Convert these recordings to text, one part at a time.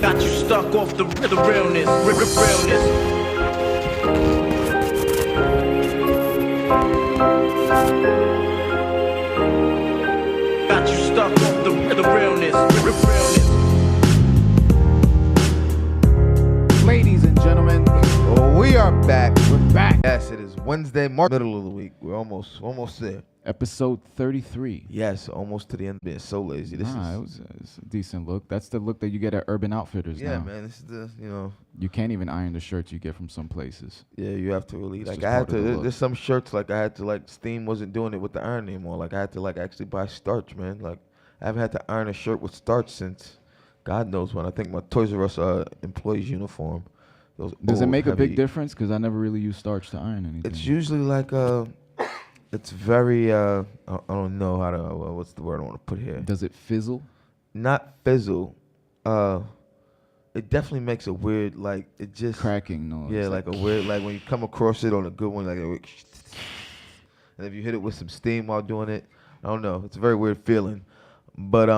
Got you stuck off the realness, realness. Got you stuck off the realness, realness. Ladies and gentlemen, we are back. we're back. Yes, it is Wednesday, middle of the week. We're almost there. Episode 33. Yes, almost to the end. Being so lazy. It's It's a decent look. That's the look that you get at Urban Outfitters yeah, now. man. This is the You can't even iron the shirts you get from some places. yeah. You have to really It's like. just I had part of the to. look. There's some shirts like I had to like. Steam wasn't doing it with the iron anymore. Like I had to like actually buy starch, man. Like I haven't had to iron a shirt with starch since God knows when. I think my Toys R Us employees uniform. Does it make a big heavy- difference? Because I never really use starch to iron anything. It's usually like it's very I don't know how to what's the word I want to put here. Does it fizzle? Not fizzle. It definitely makes a weird like it just Cracking noise. yeah like a weird like when you come across it on a good one like and if you hit it with some steam while doing it, I don't know. It's a very weird feeling, but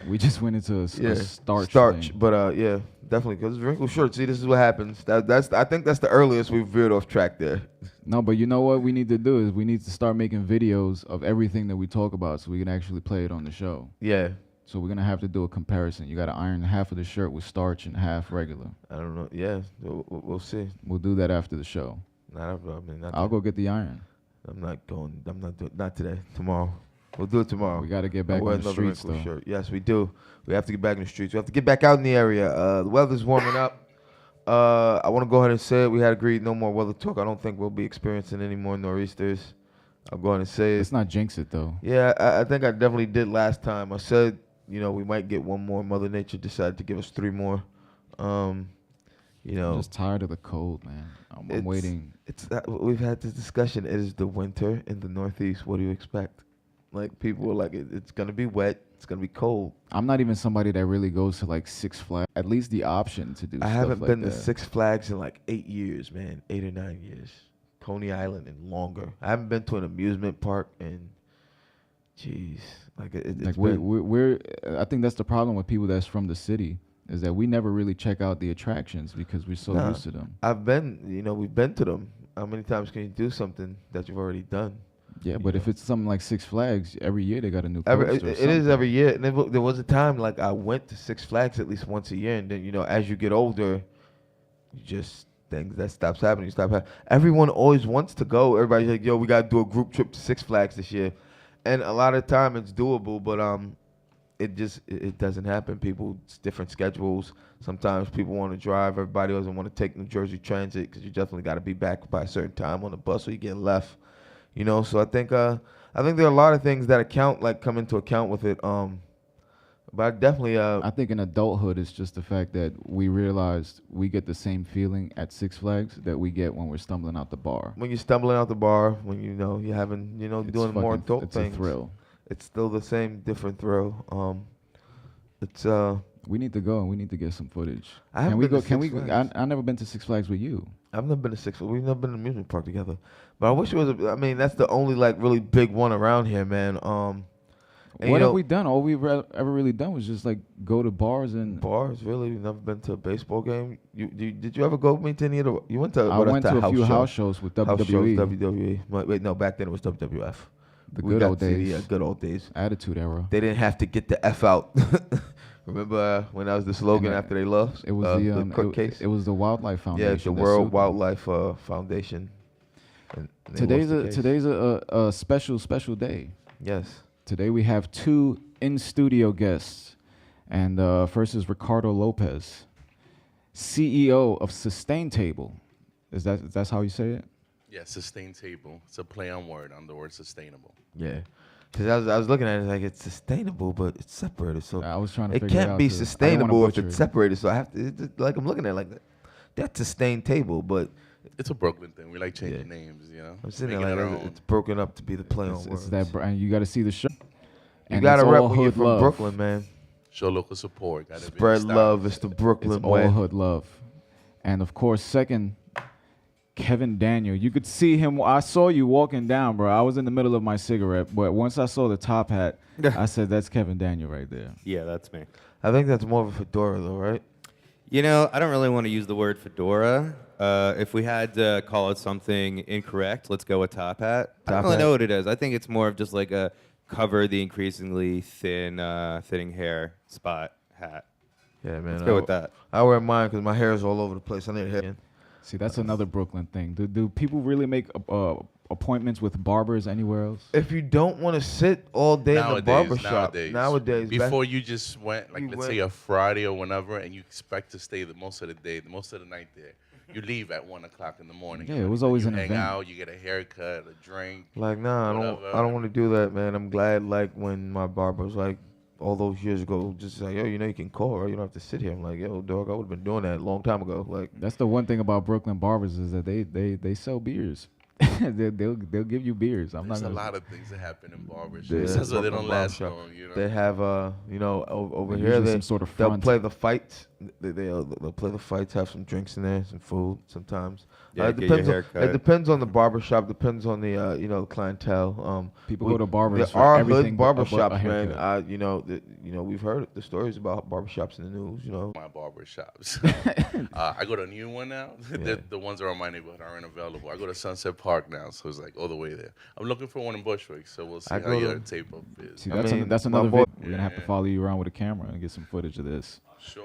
We just went into a yeah starch thing. But yeah, definitely because wrinkle shirt. See, this is what happens. I think that's the earliest we've veered off track there. No, but you know what we need to do is we need to start making videos of everything that we talk about so we can actually play it on the show. Yeah, So we're gonna have to do a comparison. You gotta iron half of the shirt with starch and half regular. I don't know. Yeah, we'll see. We'll do that after the show. Not, I mean, not I'll go get the iron. I'm not going. I'm not doing. Not today. Tomorrow. We'll do it tomorrow. We gotta get back I'll wear on the another streets wrinkle though. shirt. Yes, we do. We have to get back in the streets. We have to get back out in the area. The weather's warming up. I want to go ahead and say it. We had agreed no more weather talk. I don't think we'll be experiencing any more nor'easters. I'll go ahead and say it. Let's not jinx it though. Yeah, I think I definitely did last time. I said, we might get one more. Mother Nature decided to give us 3 more. I'm just tired of the cold, man. I'm waiting. We've had this discussion. It is the winter in the Northeast. What do you expect? Like people are like, it's gonna be wet. It's gonna be cold. I'm not even somebody that really goes to like Six Flags. At least the option to do. I stuff haven't like been that. to Six Flags in like 8 years, man. 8 or 9 years. Coney Island and longer. I haven't been to an amusement park in, jeez, like it's Like been, we're I think that's the problem with people that's from the city is that we never really check out the attractions because we're so Nah. used to them. I've been, we've been to them. How many times can you do something that you've already done? Yeah, but if it's something like Six Flags, every year they got a new It coaster. or is something. every year. And there was a time like I went to Six Flags at least once a year, and then as you get older, you just things that stops happening. Everyone always wants to go. Everybody's like, "Yo, we gotta do a group trip to Six Flags this year," and a lot of time it's doable, but it doesn't happen. It's different schedules. Sometimes people want to drive. Everybody doesn't want to take New Jersey Transit because you definitely got to be back by a certain time on the bus or you get left. So I think there are a lot of things that come into account with it. But I definitely I think in adulthood, it's just the fact that we realized we get the same feeling at Six Flags that we get when we're stumbling out the bar. when you're stumbling out the bar, when you're having It's doing more fucking- adult it's things, a thrill. it's still the same different thrill. It's We need to go and we need to get some footage. I haven't Can we been go? to Can Six we? Flags. I never been to Six Flags with you. I've never been to Six Flags. We've never been to an amusement park together. But I wish it was. I mean, that's the only like really big one around here, man. And, What have we done? All we've ever really done was just like go to bars and. Bars, really? You've never been to a baseball game? Did you ever go meet to any of the? You went to? I what, went that's to a few house shows with House WWE. shows, WWE. Wait, no, back then it was WWF. The We good got old to see the, days. good old days. Attitude era. They didn't have to get the F out. Remember when that was the slogan And, after they lost? It was the court case. It was the Wildlife Foundation. Yeah, it's the that World sued them. Wildlife Foundation. And they Today's lost the a case. today's a special day. Yes. Today we have 2 in studio guests, and first is Ricardo Lopez, CEO of Sustain Table. That's how you say it? Yeah, sustain table. It's a play on the word sustainable. Yeah. Because I was looking at it like it's sustainable, but it's separated. So I was trying to it figure it can't out be too. I didn't wanna sustainable if butcher it's it. separated. So I have to like I'm looking at it like that's sustained table, but It's a Brooklyn thing. We like changing Yeah. names, I'm sitting Making there it our like own. it's broken up to be the play on It's words. that, and you got to see the show. You And gotta it's rep all when you're hood from love. Brooklyn, man. Show local support. Gotta be Spread style. love. It's the Brooklyn It's way. all hood love, and of course, second, Kevin Daniel. You could see him. I saw you walking down, bro. I was in the middle of my cigarette, but once I saw the top hat, I said, "That's Kevin Daniel right there." Yeah, that's me. I think that's more of a fedora, though, right? You know, I don't really want to use the word fedora. If we had to call it something incorrect, let's go with top hat. I don't Top really hat. know what it is. I think it's more of just like a cover the increasingly thinning hair spot hat. Yeah, man. Let's go with that. I wear mine because my hair is all over the place. I need hair. See, that's another Brooklyn thing. Do people really make appointments with barbers anywhere else? If you don't want to sit all day in the barber shop, nowadays, before you just went, like you let's went- say a Friday or whenever, and you expect to stay the most of the day, the most of the night there. You leave at 1 o'clock in the morning. Yeah, it was always you an hang event. out, you get a haircut, a drink. like, nah, I whatever. don't want to do that, man. I'm glad, like, when my barber was like, all those years ago, just like, yo, you know, you can call, right? You don't have to sit here. I'm like, yo, dog, I would have been doing that a long time ago. Like, That's the one thing about Brooklyn barbers is that they sell beers. they'll give you beers. I'm There's not a gonna. lot of things that happen in barbershops. Yeah, That's why they Brooklyn don't last barbershop. long, you know. they have, you know, over Like here, usually they, some sort of they'll front. play the fights. They'll play the fights, have some drinks in there, some food sometimes. Yeah, It get your depends. haircut. It depends on the barbershop. Depends on the you know, clientele. People go to barbers There for are everything hood but a barbershops, man. haircut. You know, we've heard the stories about barbershops in the news. You know, My barber shops. I go to a new one now. The ones that are in my neighborhood aren't available. I go to Sunset Park now, so it's like all the way there. I'm looking for one in Bushwick, so we'll see I how go your to- tape up is. See, I that's mean, that's my another boy- video. We're gonna have to Yeah. follow you around with a camera and get some footage of this. Sure,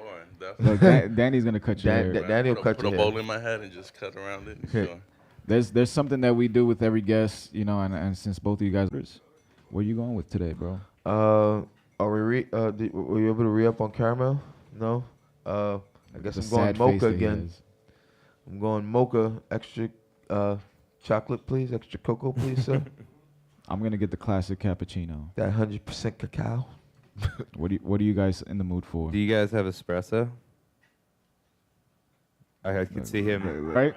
Look, definitely. Danny's gonna cut your hair. Danny will put cut a your bowl hair. in my head and just cut around it. Okay. Sure. There's something that we do with every guest, you know, and since both of you guys, where you going with today, bro? Are we? Were you able to re-up on caramel? No. I guess The I'm going sad face mocha that he again. has. I'm going mocha, extra chocolate, please. Extra cocoa, please, sir. I'm gonna get the classic cappuccino. That 100% cacao. What are you guys in the mood for? Do you guys have espresso? I can see him. Right?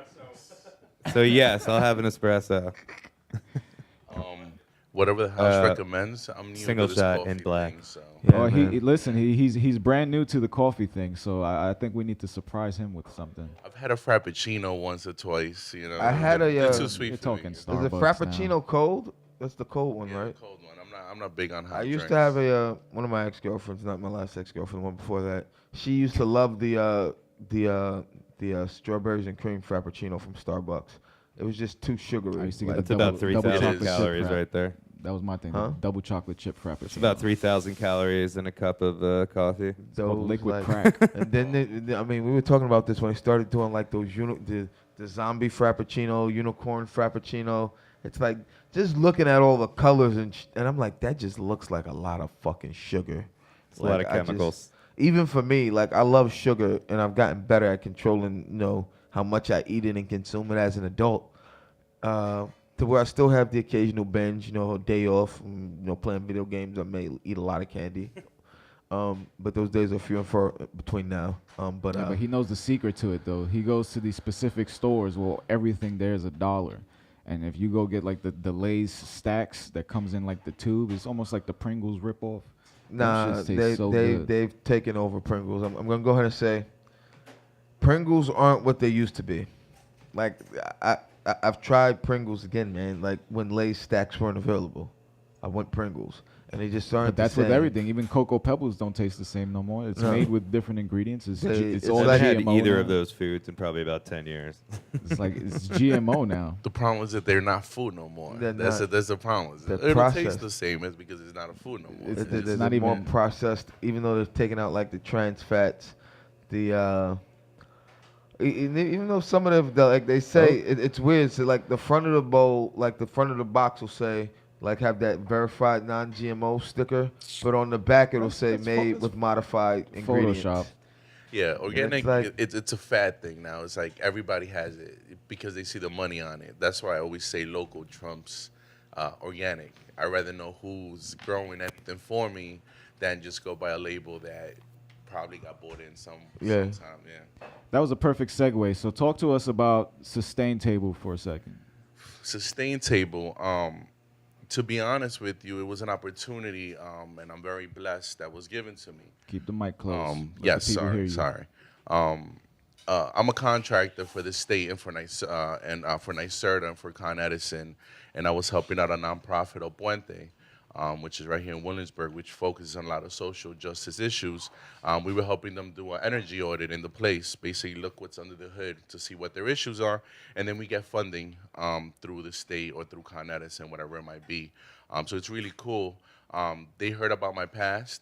So yes, I'll have an espresso. Whatever the house Uh, recommends, I'm new single to this shot coffee in black. thing, so. Yeah, Oh, man. listen. He's brand new to the coffee thing, so I think we need to surprise him with something. I've had a frappuccino once or twice, you know. I had a, They're uh, too sweet You're for me. talking Is Starbucks the frappuccino cold? That's the cold one, Yeah, right? the cold one. I'm not big on hot I used to drinks. have a one of my ex-girlfriends, not my last ex-girlfriend, the one before that. She used to love the strawberries and cream frappuccino from Starbucks. It was just too sugary. I used to get like, the It's about double 3,000 chocolate chip calories frap. right there. That was my thing. Huh? Double chocolate chip frappuccino. It's about 3,000 calories in a cup of coffee. It's called those, liquid like- crack. And then, I mean, we were talking about this when I started doing like those the zombie frappuccino, unicorn frappuccino. It's like just looking at all the colors and I'm like, that just looks like a lot of fucking sugar. It's a lot of I just- chemicals. even for me, like I love sugar and I've gotten better at controlling, you know, how much I eat it and consume it as an adult. To where I still have the occasional binge, you know, a day off, you know, playing video games. I may eat a lot of candy. But those days are few and far between now. But Yeah, but he knows the secret to it though. He goes to these specific stores where everything there is $1. And if you go get like the Lay's stacks that comes in like the tube, it's almost like the Pringles ripoff. Them nah, shits taste so good. they've taken over Pringles. I'm gonna go ahead and say, Pringles aren't what they used to be. Like I've tried Pringles again, man. Like when Lay's stacks weren't available, I went Pringles, and they just aren't. But that's the with same. everything. Even Cocoa Pebbles don't taste the same no more. It's No. made with different ingredients. It's It's all like- I haven't had GMO either now. of those foods in probably about 10 years. It's like it's GMO now. The problem is that they're not food no more. They're That's not. the problem. They're It'll processed. taste the same. It's because it's not a food no more. It's- It's not more even- processed, even though they're taking out like the trans fats, even though some of the like they say it's weird. So like the front of the bowl, like the front of the box will say like have that verified non-GMO sticker, but on the back it'll say made with modified ingredients. Photoshop. Yeah, organic. like- It's a fad thing now. It's like everybody has it because they see the money on it. That's why I always say local trumps organic. I'd rather know who's growing anything for me than just go by a label that probably got bought in sometime. Yeah. That was a perfect segue. So talk to us about Sustain Table for a second. Sustain Table. To be honest with you, it was an opportunity, and I'm very blessed that was given to me. Keep the mic close. Let Yes, the people hear sorry, you. sorry. I'm a contractor for the state and for NYSERDA and for Con Edison, and I was helping out a nonprofit, El Puente. which is right here in Williamsburg, which focuses on a lot of social justice issues. We were helping them do an energy audit in the place, basically look what's under the hood to see what their issues are, and then we get funding through the state or through Con Edison, whatever it might be. So it's really cool. They heard about my past.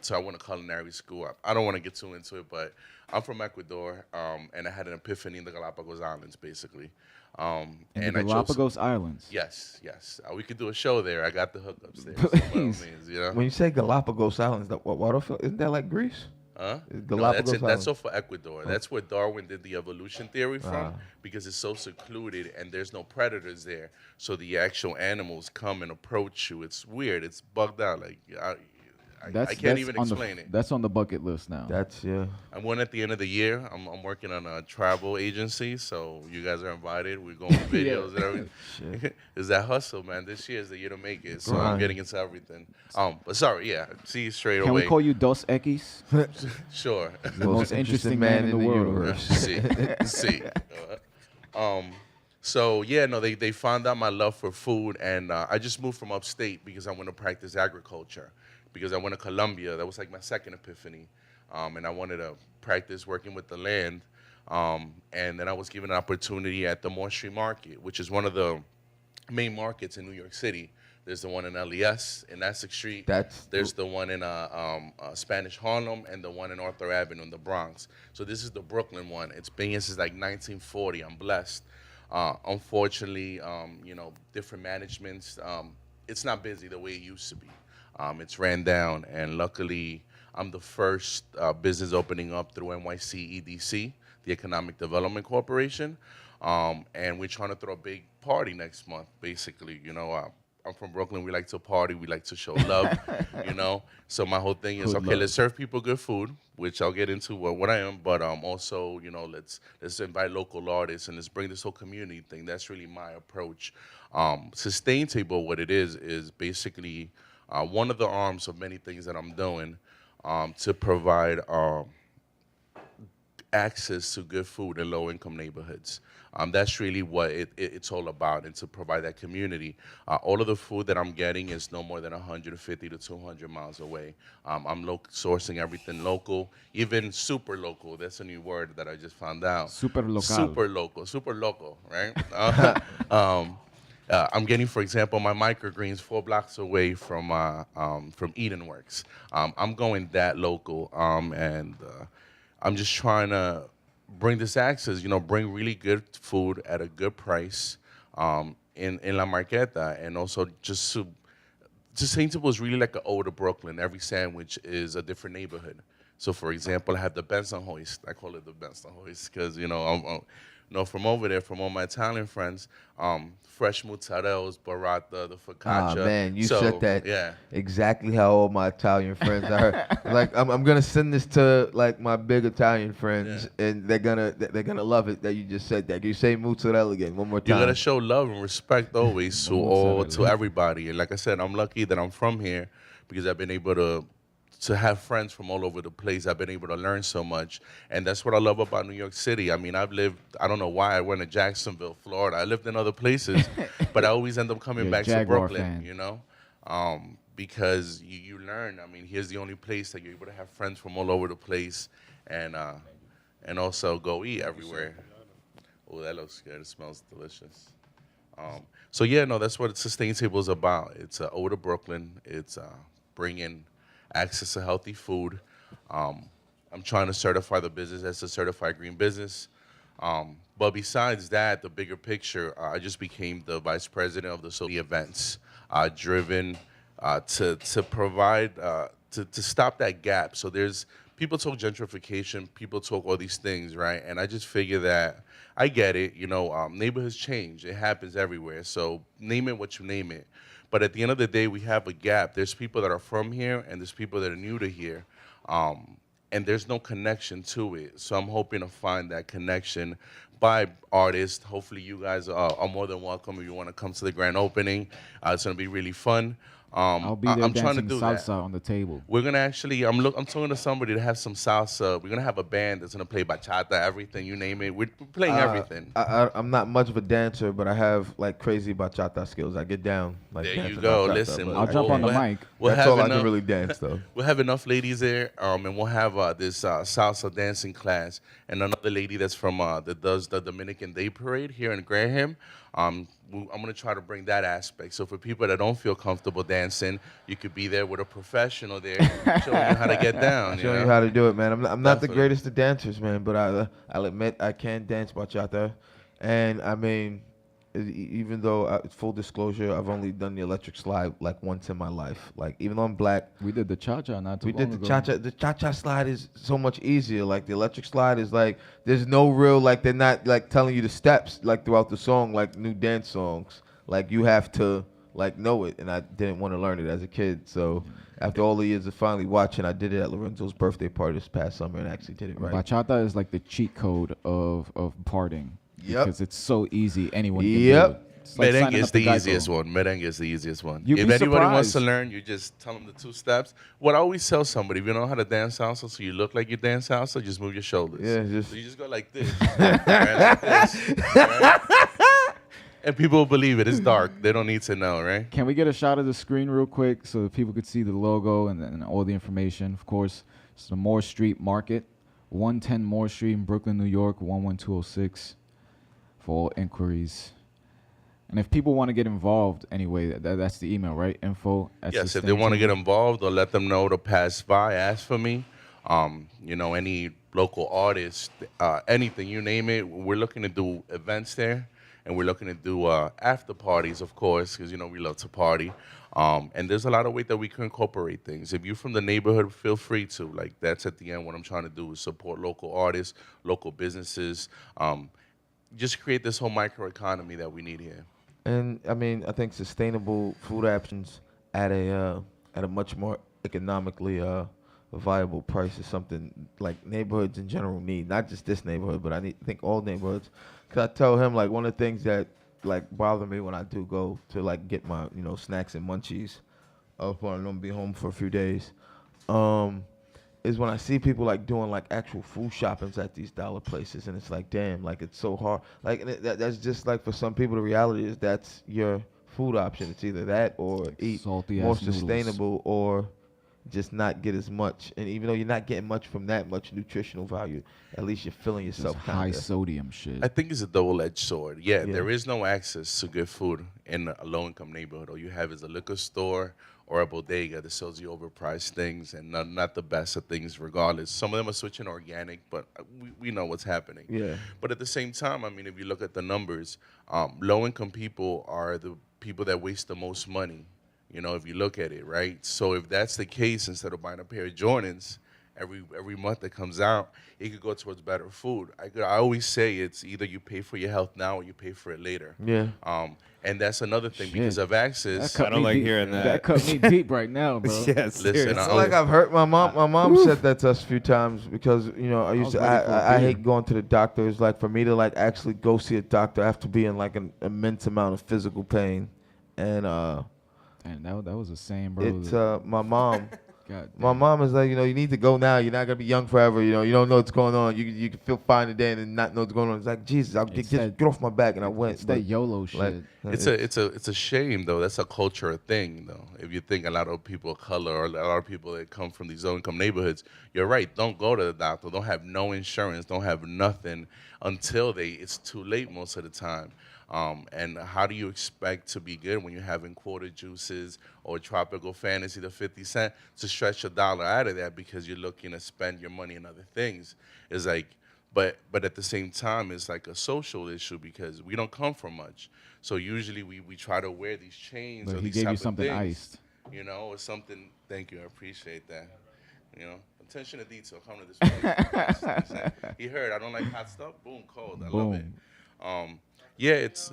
So I went to culinary school. I don't want to get too into it, but I'm from Ecuador, and I had an epiphany in the Galapagos Islands, basically. In the and I chose, Galapagos Islands. yes. We could do a show there. I got the hookups there. So by all Please. means, you know? When you say Galapagos Islands, that waterfield, isn't that like Greece? Huh? Is No, Galapagos that's Islands? off of Ecuador. That's where Darwin did the evolution theory from, because it's so secluded and there's no predators there. So the actual animals come and approach you. It's weird. It's bugged out. Like I can't even explain it. That's on the bucket list now. That's, yeah. I'm going at the end of the year. I'm working on a travel agency, so you guys are invited. We're going for videos and everything. It's that hustle, man. This year is the year to make it, so I'm Grind. getting into everything. But sorry, yeah. See you straight Can away. we call you Dos Equis? Sure. The most interesting man in the world. universe. See. So yeah, no, they found out my love for food, and I just moved from upstate because I want to practice agriculture. Because I went to Colombia, that was like my second epiphany, and I wanted to practice working with the land. And then I was given an opportunity at the Moore Street Market, which is one of the main markets in New York City. There's the one in LES in Essex Street. There's the one in Spanish Harlem, and the one in Arthur Avenue in the Bronx. So this is the Brooklyn one. It's been here since like 1940. I'm blessed. Unfortunately, different managements. It's not busy the way it used to be. It's ran down, and luckily, I'm the first business opening up through NYC EDC, the Economic Development Corporation, and we're trying to throw a big party next month, basically. I'm from Brooklyn. We like to party. We like to show love, So my whole thing is, okay, let's serve people good food, which I'll get into what I am, but also, let's invite local artists and let's bring this whole community thing. That's really my approach. Sustain Table, what it is basically one of the arms of many things that I'm doing to provide access to good food in low-income neighborhoods. That's really what it's all about, and to provide that community. All of the food that I'm getting is no more than 150 to 200 miles away. I'm sourcing everything local, even super local. That's a new word that I just found out. Super local. Super local, right? I'm getting, for example, my microgreens 4 blocks away from Eden Works. I'm going that local, and I'm just trying to bring this access, bring really good food at a good price in La Marqueta, and also just St. Table is really like an ode to Brooklyn. Every sandwich is a different neighborhood. So, for example, I have the Benson Hoist. I call it the Benson Hoist because, I'm from over there, from all my Italian friends, fresh mozzarellas, burrata, the focaccia. Man, you said that exactly how all my Italian friends are. Like, I'm gonna send this to like my big Italian friends, and they're gonna love it that you just said that. Can you say mozzarella again one more time? You gotta show love and respect always to everybody. And like I said, I'm lucky that I'm from here because I've been able to have friends from all over the place. I've been able to learn so much. And that's what I love about New York City. I mean, I don't know why I went to Jacksonville, Florida. I lived in other places, but I always end up coming back to Brooklyn, because you learn. I mean, here's the only place that you're able to have friends from all over the place and also go eat everywhere. Oh, that looks good. It smells delicious. That's what Sustain Table is about. It's an ode to Brooklyn. It's bringing access to healthy food. I'm trying to certify the business as a certified green business. But besides that, the bigger picture, I just became the vice president of the social events, driven to provide, to stop that gap. So people talk gentrification, people talk all these things, right? And I just figure that I get it, neighborhoods change. It happens everywhere. So name it what you name it. But at the end of the day, we have a gap. There's people that are from here, and there's people that are new to here, and there's no connection to it. So I'm hoping to find that connection by artists. Hopefully you guys are more than welcome if you want to come to the grand opening. It's going to be really fun. I'll be there I'm trying to dancing do salsa that. on the table. We're gonna actually. I'm talking to somebody to have some salsa. We're gonna have a band that's gonna play bachata, everything you name it. We're playing everything. I'm not much of a dancer, but I have like crazy bachata skills. I get down like There you dancing go. bachata, Listen, but I'll jump on the mic. We'll that's have all I enough, can really dance though. We'll have enough ladies there, and we'll have this salsa dancing class, and another lady that's from that does the Dominican Day Parade here in Graham. I'm gonna try to bring that aspect. So for people that don't feel comfortable dancing, you could be there with a professional there showing you how to get down. Showing you how to do it, man. I'm not the Definitely. greatest of dancers, man, but I'll admit I can dance bachata, and I mean, even though full disclosure, I've only done the electric slide like once in my life. Like even though I'm black, We did the cha-cha not too we long did the ago. cha-cha. The cha-cha slide is so much easier. Like the electric slide is like there's no real like they're not like telling you the steps like throughout the song like new dance songs. Like you have to like know it, and I didn't want to learn it as a kid. So after all the years of finally watching, I did it at Lorenzo's birthday party this past summer and actually did it right. Bachata is like the cheat code of partying. Yep. Because it's so easy, anyone can Yep. do it. It's like Merengue signing is up to the Geico. easiest one. Merengue is the easiest one. You'd If be anybody wants to surprised. learn, you just tell them the 2 steps. What I always tell somebody, if you know how to dance salsa, so you look like you dance salsa, just move your shoulders. Yeah, just- So you just go like this, right, like this, right? And people will believe it. It's dark. They don't need to know, right? Can we get a shot of the screen real quick so that people could see the logo and all the information? Of course, it's the Moore Street Market, 110 Moore Street in Brooklyn, New York, 11206 for all inquiries. And if people want to get involved anyway, that's the email, right? Info at Yes, if they want to get sustainable. involved, or let them know to pass by, ask for me. Any local artist, anything, you name it. We're looking to do events there, and we're looking to do after parties, of course, because, we love to party. And there's a lot of ways that we can incorporate things. If you're from the neighborhood, feel free to. Like, that's at the end what I'm trying to do is support local artists, local businesses, just create this whole microeconomy that we need here. And I mean, I think sustainable food options at a much more economically viable price is something like neighborhoods in general need. Not just this neighborhood, but I think all neighborhoods. Cause I tell him like one of the things that like bother me when I do go to like get my snacks and munchies, when I'm gonna be home for a few days, is when I see people like doing like actual food shoppings at these dollar places, and it's like, damn, like it's so hard. Like and that's just like for some people, the reality is that's your food option. It's either that or eat salty more ass noodles. sustainable or just not get as much. And even though you're not getting much from that much nutritional value, at least you're filling Just yourself high kinda. sodium shit. I think it's a double-edged sword. Yeah, Yeah. there is no access to good food in a low-income neighborhood. All you have is a liquor store or a bodega that sells you overpriced things and not the best of things regardless. Some of them are switching organic, but we know what's happening. Yeah. But at the same time, I mean, if you look at the numbers, low-income people are the people that waste the most money, if you look at it, right? So if that's the case, instead of buying a pair of Jordans every month that comes out, it could go towards better food. I always say it's either you pay for your health now or you pay for it later. Yeah. And that's another thing because Shit. of access. That cut I don't me like deep. hearing that. That cut me deep right now, bro. Yes. Listen, I feel like I've hurt my mom. My mom said that to us a few times because I used was to. ready for a I beer. hate going to the doctor. It's like for me to like actually go see a doctor, I have to be in like an immense amount of physical pain, and And that was the same, bro. it's my mom. God My damn. mom is like, you need to go now. You're not gonna be young forever. You don't know what's going on. You can feel fine today and then not know what's going on. It's like Jesus, It's just that- get off my back, and I went. It's that but, YOLO shit. like, It's a shame though. That's a culture thing though. If you think a lot of people of color or a lot of people that come from these low-income neighborhoods, you're right. Don't go to the doctor. Don't have no insurance. Don't have nothing until it's too late most of the time. And how do you expect to be good when you're having quarter juices or tropical fantasy to 50 cents to stretch a dollar out of that because you're looking to spend your money on other things? It's like, but at the same time, it's like a social issue because we don't come from much. So usually we try to wear these chains But or he these gave type you of something things, iced. or something. Thank you, I appreciate that. Attention to detail. Come to this place. He heard I don't like hot stuff. Boom, cold. I love it. Boom. Yeah, it's.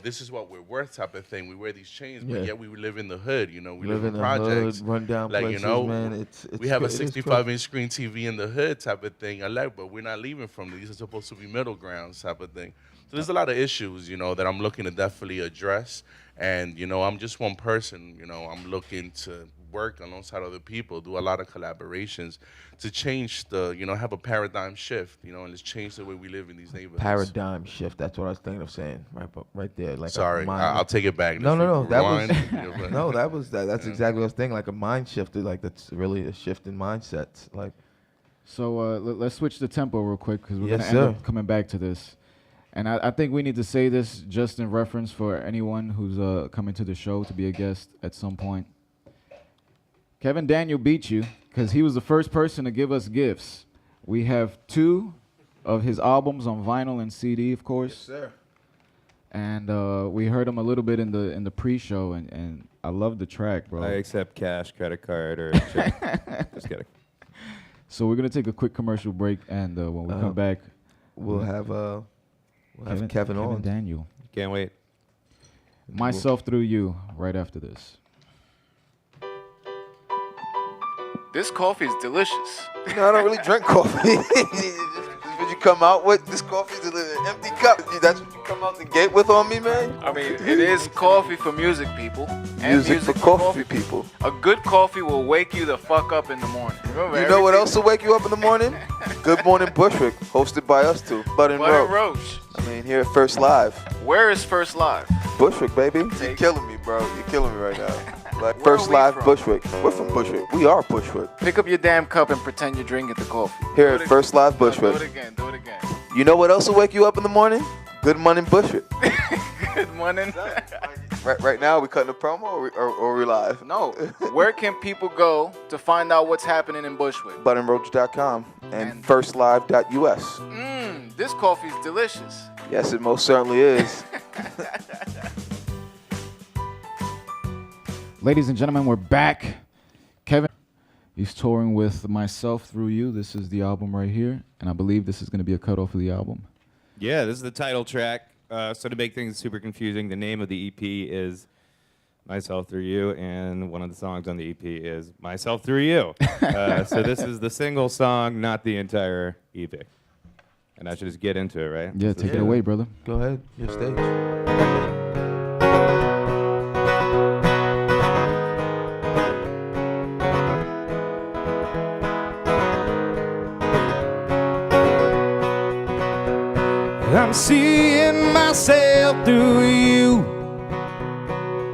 This is what we're worth type of thing. We wear these chains, but Yeah. yet we live in the hood. We live live in the projects. hood, run down Like, places, man. It's we have a it is 65-inch screen TV in the hood type of thing. I like, but we're not leaving from these are supposed to be middle grounds type of thing. So there's a lot of issues, that I'm looking to definitely address. And, I'm just one person, I'm looking to work alongside other people, do a lot of collaborations to change have a paradigm shift, and let's change the way we live in these neighborhoods. Paradigm shift. That's what I was thinking of saying. Right there. Like Sorry, I'll take it back. No. That was Rewind. no. That's exactly what I was thinking. Like a mind shift. Like that's really a shift in mindsets. Like. So let's switch the tempo real quick because we're Yes, gonna end sir. up coming back to this. And I think we need to say this just in reference for anyone who's coming to the show to be a guest at some point. Kevin Daniel beat you because he was the first person to give us gifts. We have 2 of his albums on vinyl and CD, of course. Yes, sir. And we heard him a little bit in the pre-show, and I love the track, bro. I accept cash, credit card, or check. Just kidding. So we're gonna take a quick commercial break, and when we come back, We'll have Kevin on. Daniel. Can't wait. Myself Through You, right after this. This coffee is delicious. No, I don't really drink coffee. What you come out with? This coffee's an empty cup. That's what you come out the gate with on me, man? I mean, it is coffee for music people. And Music for coffee people. A good coffee will wake you the fuck up in the morning. Remember, You know what else will wake you up in the morning? Good Morning Bushwick, hosted by us two, Bud and Butter Roach. Roach. I mean, here at First Live. Where is First Live? Bushwick, baby. You're Take- killing me, bro. You're killing me right now. Like Where First are we Live from? Bushwick. We're from Bushwick. We are Bushwick. Pick up your damn cup and pretend you're drinking the coffee. Here Do at it First Live again. Bushwick. Do it again. Do it again. You know what else will wake you up in the morning? Good Morning Bushwick. Good morning. Right now, we cutting a promo or we live? No. Where can people go to find out what's happening in Bushwick? BudandRoach.com and And- FirstLive.us. This coffee is delicious. Yes, it most certainly is. Ladies and gentlemen, we're back. Kevin, he's touring with Myself Through You. This is the album right here, and I believe this is going to be a cutoff of the album. Yeah, this is the title track. So to make things super confusing, the name of the EP is Myself Through You, and one of the songs on the EP is Myself Through You. So this is the single song, not the entire EP. And I should just get into it, right? Yeah, take it away, brother. Go ahead, your stage. I'm seeing myself through you.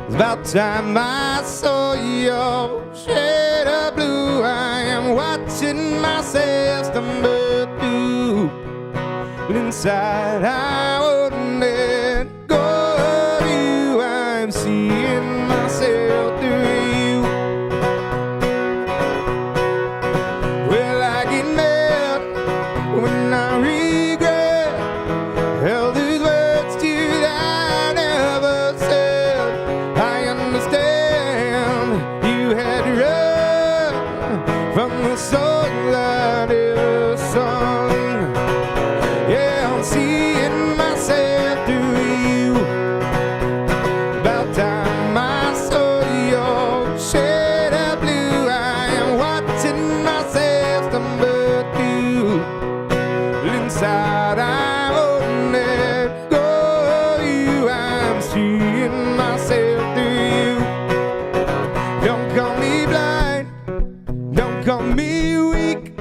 It's about time I saw your shade of blue. I am watching myself stumble through. But inside I wouldn't let go of you. I'm seeing myself through you. Well, I get mad when I regret all these words to you that I never said. I understand you had to run from the soul I never sung. Yeah, I'm seeing myself through you. About time I saw your shade of blue. I am watching myself stumble through. But inside I won't let go of you. I'm seeing myself through you. Don't call me blind, don't call me weak.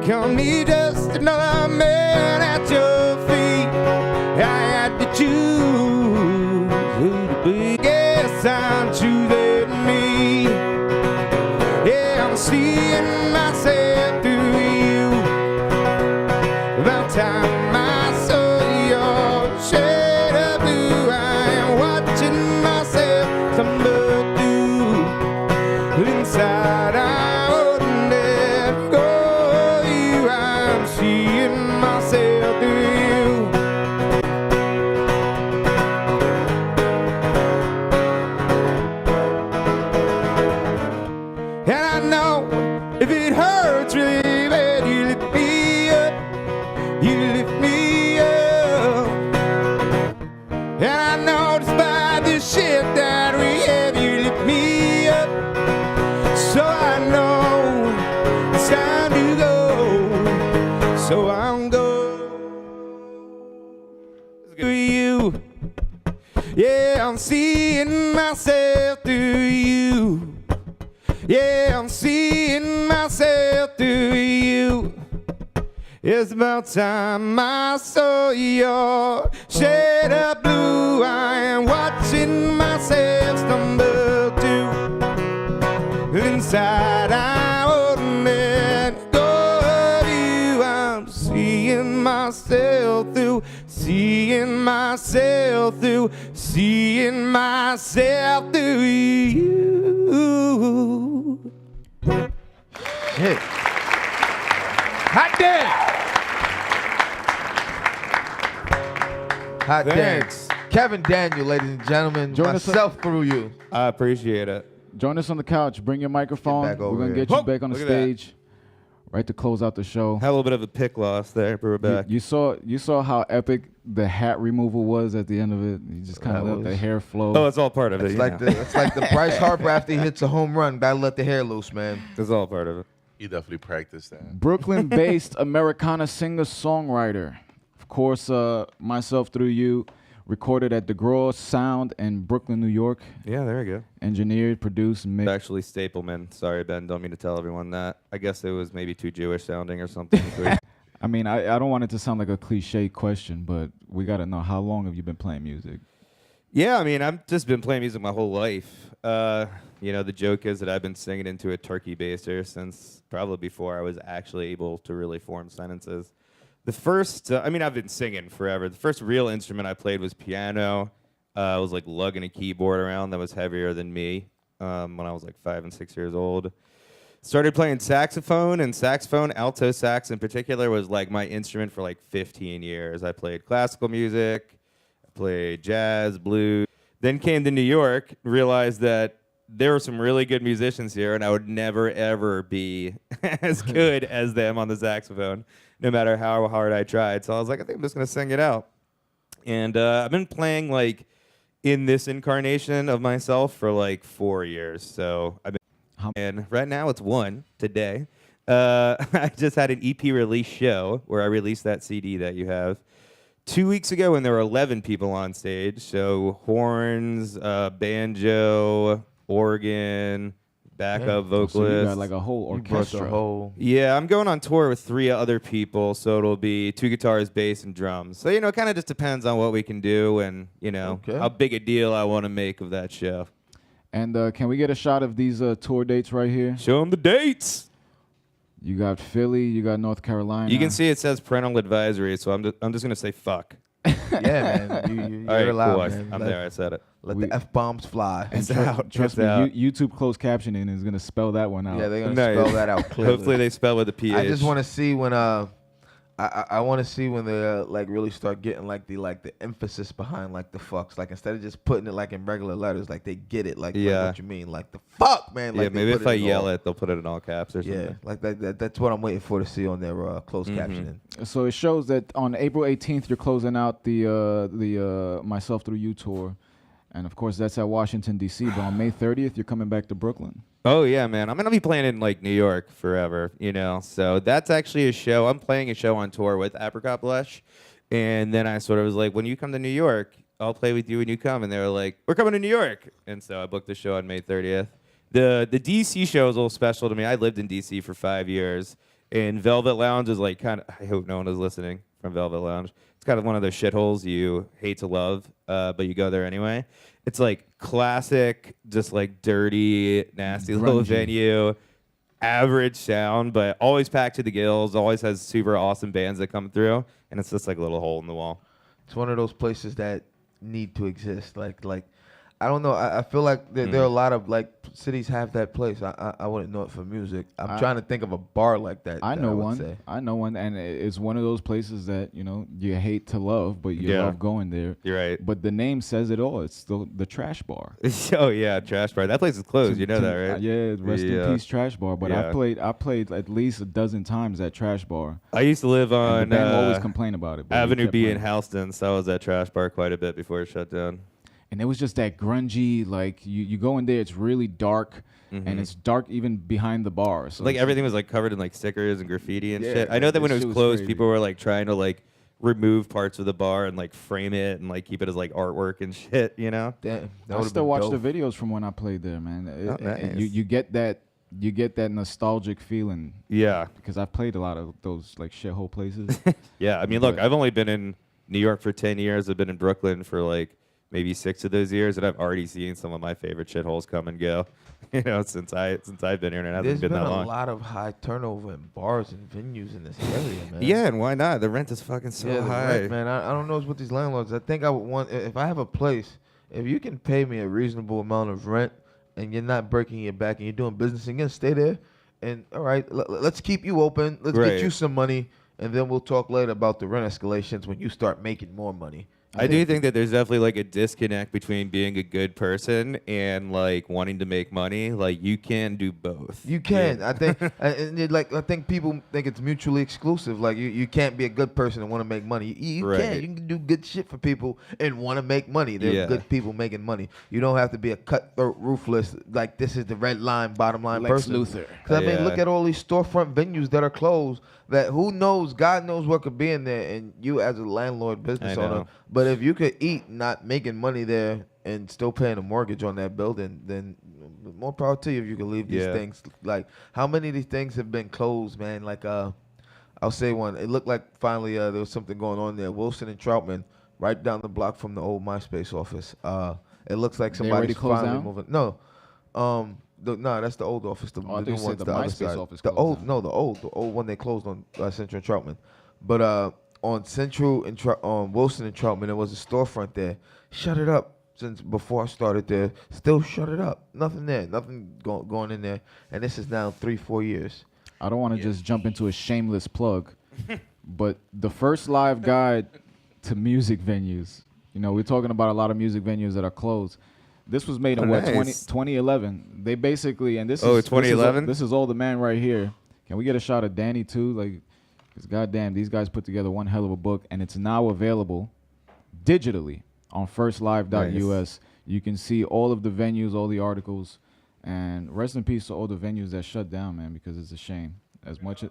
Call me just another man at your feet. I had to choose who to be. Guess I'm choosing me. Yeah, I'm seeing myself through you. About time I saw your shade of blue. I am watching myself stumble through. But inside I wouldn't let go of you. I'm seeing myself through you. And I know if it hurts really bad, you lift me up. You lift me up. And I know despite this shit that we have, you lift me up. So I know it's time to go. So I'm go. Yeah, I'm seeing myself through you. Yeah, I'm seeing myself through you. It's about time I saw your shade of blue. I am watching myself stumble to inside. I won't let go of you. I'm seeing myself through, seeing myself through, seeing myself through you. Hit. Hot damn. Hot Thanks. damn. Kevin Daniel, ladies and gentlemen. Join us Myself through you. I appreciate it. Join us on the couch. Bring your microphone. back We're over gonna here. get you Whoop. back on the Look at that. stage, right to close out the show. Had a little bit of a pick loss there, but we're back. You saw how epic the hat removal was at the end of it. You just kind of That let the was- hair flow. Oh, it's all part of it. It's like the Bryce Harper after he hits a home run. Gotta let the hair loose, man. It's all part of it. You definitely practiced that. Brooklyn-based Americana singer-songwriter. Of course, Myself Through You, recorded at DeGraw Sound in Brooklyn, New York. Yeah, there we go. Engineered, produced, mixed. Actually, Stapleman. Sorry, Ben. Don't mean to tell everyone that. I guess it was maybe too Jewish sounding or something. I mean, I don't want it to sound like a cliche question, but we got to know, how long have you been playing music? Yeah, I mean, I've just been playing music my whole life. The joke is that I've been singing into a turkey baster since probably before I was actually able to really form sentences. The first, I've been singing forever. The first real instrument I played was piano. I was like lugging a keyboard around that was heavier than me when I was like 5 and 6 years old. Started playing saxophone, and saxophone, alto sax in particular, was like my instrument for like 15 years. I played classical music, I played jazz, blues. Then came to New York, realized that there were some really good musicians here, and I would never, ever be as good as them on the saxophone, no matter how hard I tried. So I was like, I think I'm just going to sing it out. And I've been playing like in this incarnation of myself for like 4 years. So I've been. And right now it's one today. I just had an EP release show where I released that CD that you have 2 weeks ago, and there were 11 people on stage. So horns, banjo, organ, backup vocalist. So you got like a whole You brought orchestra. the whole. Yeah, I'm going on tour with 3 other people, so it'll be 2 guitars, bass, and drums. So, it kind of just depends on what we can do and, Okay. how big a deal I want to make of that show. And can we get a shot of these tour dates right here? Show them the dates. You got Philly, you got North Carolina. You can see it says parental advisory, so I'm just going to say fuck. Yeah, man. All right, You're allowed, cool. man. I'm let, there. I said it. Let We- the F-bombs fly. It's out. Trust It's me, out. YouTube closed captioning is going to spell that one out. Yeah, they're gonna Nice. spell that out clearly. Hopefully they spell with a PH. I just want to see when I want to see when they like really start getting like the emphasis behind like the fucks, like instead of just putting it like in regular letters, like they get it, like Yeah. what you mean, like the fuck, man. Like yeah, they maybe put if I in yell all- it, they'll put it in all caps or something. Yeah, like that's what I'm waiting for to see on their closed captioning. So it shows that on April 18th, you're closing out the Myself Through You tour. And of course, that's at Washington, D.C. But on May 30th, you're coming back to Brooklyn. Oh yeah, man. I'm gonna be playing in like New York forever, So that's actually a show. I'm playing a show on tour with Apricot Blush, and then I sort of was like, when you come to New York, I'll play with you when you come. And they were like, we're coming to New York, and so I booked the show on May 30th. The DC show is a little special to me. I lived in DC for 5 years, and Velvet Lounge is like kind of. I hope no one is listening from Velvet Lounge. It's kind of one of those shitholes you hate to love, but you go there anyway. It's like classic, just like dirty, nasty little Grungy. venue, average sound, but always packed to the gills, always has super awesome bands that come through, and it's just like a little hole in the wall. It's one of those places that need to exist. Like I don't know. I feel like there are a lot of like cities have that place. I wouldn't know it for music. I'm trying to think of a bar like that. I that know would one. say. I know one, and it's one of those places that you hate to love, but you Yeah. love going there. You're right. But the name says it all. It's the Trash Bar. Oh yeah, Trash Bar. That place is closed. You know that, right? Yeah, rest in peace, Trash Bar. But Yeah. I played at least a dozen times at Trash Bar. I used to live And on the band always complain about it. but we Avenue kept B in playing. Houston, so I was at Trash Bar quite a bit before it shut down. And it was just that grungy, like you go in there, it's really dark, and it's dark even behind the bar. So Like it's- everything was like covered in like stickers and graffiti and Yeah, shit. I know that when it this was shit was closed, crazy. people were like trying to like remove parts of the bar and like frame it and like keep it as like artwork and shit, you know? Damn, that I would've still been watch dope. the videos from when I played there, man. Oh, nice. You get that nostalgic feeling Yeah. because I've played a lot of those like shithole places. Yeah, I mean, look, But- I've only been in New York for 10 years. I've been in Brooklyn for like maybe 6 of those years, and I've already seen some of my favorite shitholes come and go. You know, since I've been here, and it hasn't There's been been that a long. lot of high turnover in bars and venues in this area, man. Yeah, and why not? The rent is fucking so the high. rent, man. I don't know what's with these landlords. I think I would want, if I have a place, if you can pay me a reasonable amount of rent and you're not breaking your back and you're doing business and you're going to stay there, and all right, let's keep you open. Let's Right. get you some money, and then we'll talk later about the rent escalations when you start making more money. I do think that there's definitely like a disconnect between being a good person and like wanting to make money. Like you can do both. You can. Yeah. I think, I think people think it's mutually exclusive. Like you can't be a good person and want to make money. You Right. can. You can do good shit for people and want to make money. They're Yeah. good people making money. You don't have to be a cutthroat, ruthless. Like this is the red line, bottom line Lex person. Luthor. Because I mean, Yeah. look at all these storefront venues that are closed. That who knows? God knows what could be in there. And you as a landlord, business I owner. know. But if you could eat, not making money there, and still paying a mortgage on that building, then more power to you if you can leave these Yeah. things. Like, how many of these things have been closed, man? Like, I'll say one. It looked like finally there was something going on there. Wilson and Troutman, right down the block from the old MySpace office. It looks like They already somebody's closed finally down? moving. No, no, that's the old office. The, Oh, I the thought you new said one's the the other MySpace side. office The closed old, down. no, the old one they closed on Central and Troutman. But on Central and on Wilson and Troutman, there was a storefront there. Shut it up. Since before I started there, still shut it up. Nothing there, nothing going in there, and this is now 3-4 years. I don't want to just jump into a shameless plug, but the first live guide to music venues, you know, we're talking about a lot of music venues that are closed. This was made in Oh, what, nice. 2011. They basically, and this Oh, is 2011? This is all the man right here. Can we get a shot of Danny too? Like, because goddamn, these guys put together one hell of a book, and it's now available digitally on firstlive.us. Nice. You can see all of the venues, all the articles, and rest in peace to all the venues that shut down, man, because it's a shame. As much as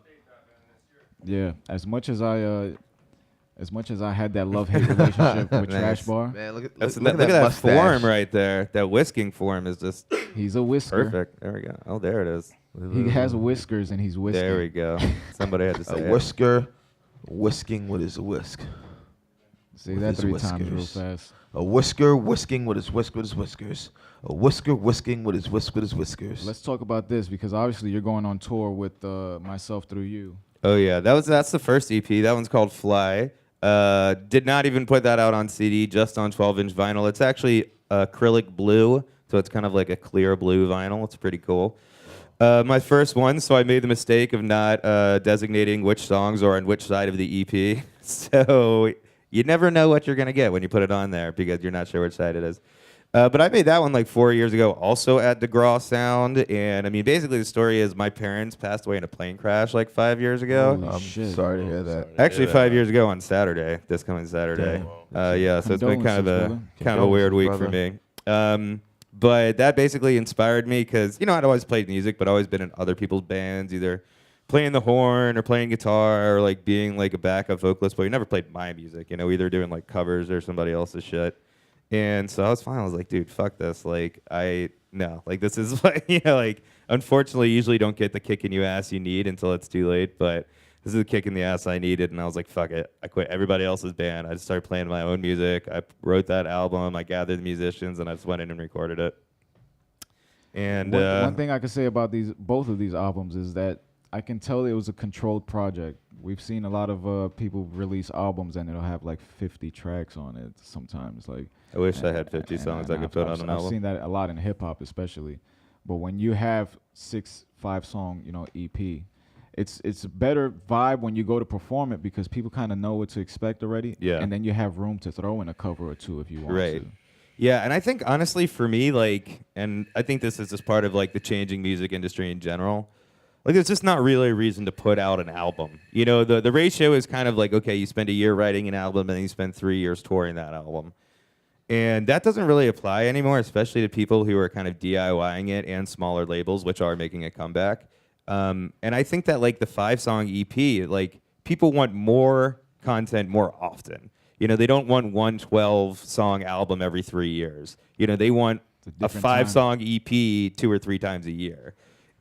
I had that love-hate relationship with Trash Nice. Bar, Man, look at Look that at that mustache. form right there. That whisking form is just he's a whisker. perfect. There we go. Oh, there it is. He has whiskers and he's whisking. There we go. Somebody had to say A it. whisker, whisking with his whisk. Say with that his 3 times real whiskers. fast. A whisker whisking with his whiskers. A whisker whisking with his whiskers. Let's talk about this because obviously you're going on tour with Myself Through You. Oh yeah, that's the first EP. That one's called Fly. Did not even put that out on CD, just on 12-inch vinyl. It's actually acrylic blue, so it's kind of like a clear blue vinyl. It's pretty cool. My first one, so I made the mistake of not designating which songs are on which side of the EP. So you never know what you're gonna get when you put it on there because you're not sure which side it is. But I made that one like 4 years ago, also at DeGraw Sound. And I mean, basically the story is my parents passed away in a plane crash like 5 years ago. Holy I'm shit. sorry to hear that. Actually, 5 years ago on Saturday, this coming Saturday. Yeah, so it's been kind of a weird week for me. But that basically inspired me because, you know, I'd always played music, but always been in other people's bands, either playing the horn or playing guitar or like being like a backup vocalist, but we never played my music, you know, either doing like covers or somebody else's shit. And so I was fine. I was like, dude, fuck this. Like, this is like, you know, like, unfortunately, you usually don't get the kick in your ass you need until it's too late. But this is the kick in the ass I needed. And I was like, fuck it. I quit everybody else's band. I just started playing my own music. I wrote that album. I gathered the musicians and I just went in and recorded it. And One thing I can say about both of these albums is that I can tell it was a controlled project. We've seen a lot of people release albums and it'll have like 50 tracks on it sometimes. Like, I wish I had 50 songs I could put on an I've album. seen that a lot in hip hop, especially. But when you have 5-song, you know, EP, it's a better vibe when you go to perform it because people kind of know what to expect already. Yeah. And then you have room to throw in a cover or two if you want Right. to. Yeah, and I think honestly for me, like, and I think this is just part of like the changing music industry in general. Like, there's just not really a reason to put out an album. You know, the ratio is kind of like, okay, you spend a year writing an album and then you spend 3 years touring that album. And that doesn't really apply anymore, especially to people who are kind of DIYing it and smaller labels, which are making a comeback. And I think that like the 5-song EP, like people want more content more often. You know, they don't want one 12-song album every 3 years. You know, they want a 5-song EP 2 or 3 times a year.